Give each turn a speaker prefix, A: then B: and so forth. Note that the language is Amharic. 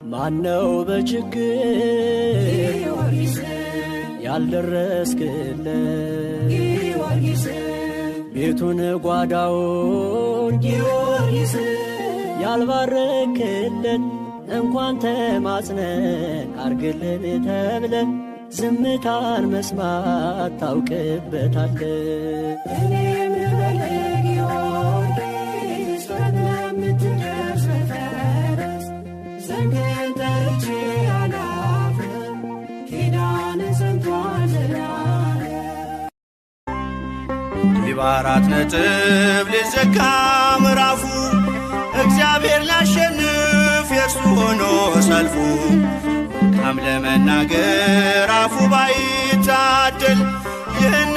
A: ማነው በችግር ያልደረስክለት ቤቱን ጓዳውን ጊዮርጊስ ያልባረክልን እንኳን ተማጽነን አርግልን ተብለን ዝምታን መስማት ታውቅበታለ። እኔም ልበል ጊዮርጊስ ስለምትደርስ ፈረስ ዘንግን ጠርቼ አላፍርም ኪዳን ሰምቷል ዘላለም።
B: ሊባራት ነጥብ ሊዘጋ ምዕራፉ እግዚአብሔር ላሸንፍ የእርሱ ሆኖ ሰልፉ መልካም ለመናገር አፉ ባይታደል ይህን